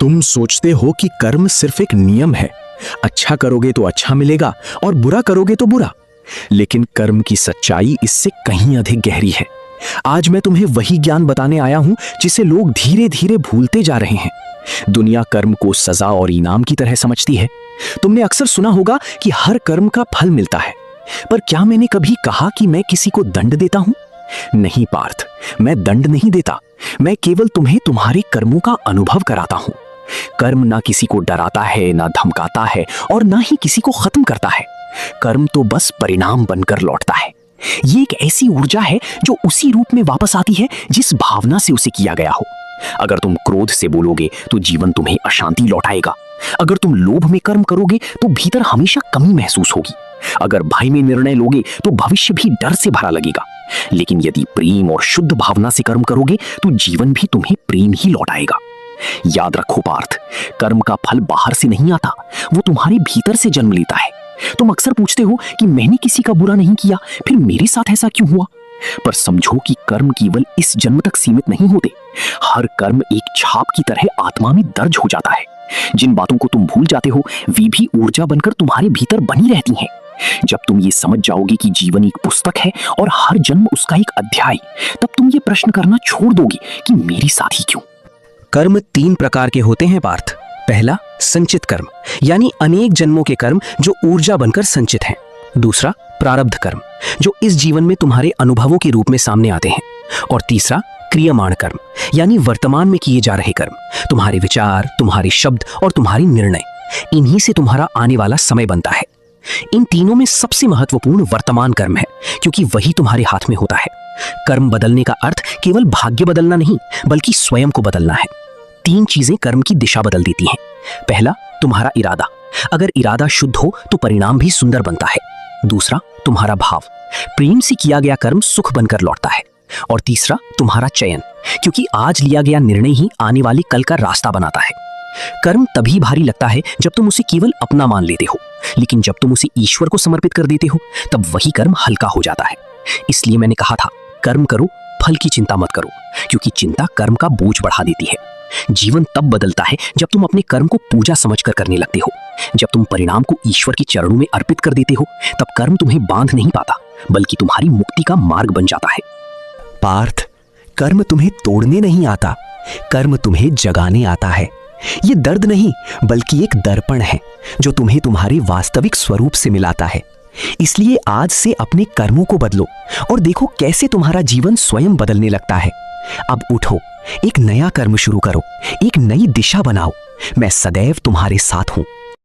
तुम सोचते हो कि कर्म सिर्फ एक नियम है, अच्छा करोगे तो अच्छा मिलेगा और बुरा करोगे तो बुरा। लेकिन कर्म की सच्चाई इससे कहीं अधिक गहरी है। आज मैं तुम्हें वही ज्ञान बताने आया हूं जिसे लोग धीरे धीरे भूलते जा रहे हैं। दुनिया कर्म को सजा और इनाम की तरह समझती है। तुमने अक्सर सुना होगा कि हर कर्म का फल मिलता है, पर क्या मैंने कभी कहा कि मैं किसी को दंड देता हूं? नहीं पार्थ, मैं दंड नहीं देता। मैं केवल तुम्हें तुम्हारे कर्मों का अनुभव कराता हूं। कर्म ना किसी को डराता है, ना धमकाता है और ना ही किसी को खत्म करता है। कर्म तो बस परिणाम बनकर लौटता है। ये एक ऐसी ऊर्जा है जो उसी रूप में वापस आती है जिस भावना से उसे किया गया हो। अगर तुम क्रोध से बोलोगे तो जीवन तुम्हें अशांति लौटाएगा। अगर तुम लोभ में कर्म करोगे तो भीतर हमेशा कमी महसूस होगी। अगर भय में निर्णय लोगे तो भविष्य भी डर से भरा लगेगा। लेकिन यदि प्रेम और शुद्ध भावना से कर्म करोगे तो जीवन भी तुम्हें प्रेम ही लौटाएगा। याद रखो पार्थ, कर्म का फल बाहर से नहीं आता, वो तुम्हारे भीतर से जन्म लेता है। तुम अक्सर पूछते हो कि मैंने किसी का बुरा नहीं किया, फिर मेरे साथ ऐसा क्यों हुआ? पर समझो कि कर्म केवल इस जन्म तक सीमित नहीं होते। हर कर्म एक छाप की तरह आत्मा में दर्ज हो जाता है। जिन बातों को तुम भूल जाते हो वे भी ऊर्जा बनकर तुम्हारे भीतर बनी रहती हैं। जब तुम ये समझ जाओगे कि जीवन एक पुस्तक है और हर जन्म उसका एक अध्याय, तब तुम ये प्रश्न करना छोड़ दोगे कि मेरे साथ ही क्यों। कर्म 3 प्रकार के होते हैं पार्थ। पहला, संचित कर्म, यानी अनेक जन्मों के कर्म जो ऊर्जा बनकर संचित हैं। दूसरा, प्रारब्ध कर्म, जो इस जीवन में तुम्हारे अनुभवों के रूप में सामने आते हैं। और तीसरा, क्रियमाण कर्म, यानी वर्तमान में किए जा रहे कर्म, तुम्हारे विचार, तुम्हारे शब्द और तुम्हारी निर्णय। इन्हीं से तुम्हारा आने वाला समय बनता है। इन तीनों में सबसे महत्वपूर्ण वर्तमान कर्म है, क्योंकि वही तुम्हारे हाथ में होता है। कर्म बदलने का अर्थ केवल भाग्य बदलना नहीं, बल्कि स्वयं को बदलना है। 3 चीजें कर्म की दिशा बदल देती हैं। पहला, तुम्हारा इरादा। अगर इरादा शुद्ध हो तो परिणाम भी सुंदर बनता है। दूसरा, तुम्हारा भाव। प्रेम से किया गया कर्म सुख बनकर लौटता है। और तीसरा, तुम्हारा चयन, क्योंकि आज लिया गया निर्णय ही आने वाले कल का रास्ता बनाता है। कर्म तभी भारी लगता है जब तुम उसे केवल अपना मान लेते हो, लेकिन जब तुम उसे ईश्वर को समर्पित कर देते हो तब वही कर्म हल्का हो जाता है। इसलिए मैंने कहा था, कर्म करो, फल की चिंता मत करो, क्योंकि चिंता कर्म का बोझ बढ़ा देती है। जीवन तब बदलता है जब तुम अपने कर्म को पूजा समझकर करने लगते हो। जब तुम परिणाम को ईश्वर के चरणों में अर्पित कर देते हो, तब कर्म तुम्हें बांध नहीं पाता, बल्कि तुम्हारी मुक्ति का मार्ग बन जाता है। पार्थ, कर्म तुम्हें तोड़ने नहीं आता, कर्म तुम्हें जगाने आता है। ये दर्द नहीं, बल्कि एक दर्पण है जो तुम्हें तुम्हारे वास्तविक स्वरूप से मिलाता है। इसलिए आज से अपने कर्मों को बदलो और देखो कैसे तुम्हारा जीवन स्वयं बदलने लगता है। अब उठो, एक नया कर्म शुरू करो, एक नई दिशा बनाओ। मैं सदैव तुम्हारे साथ हूं।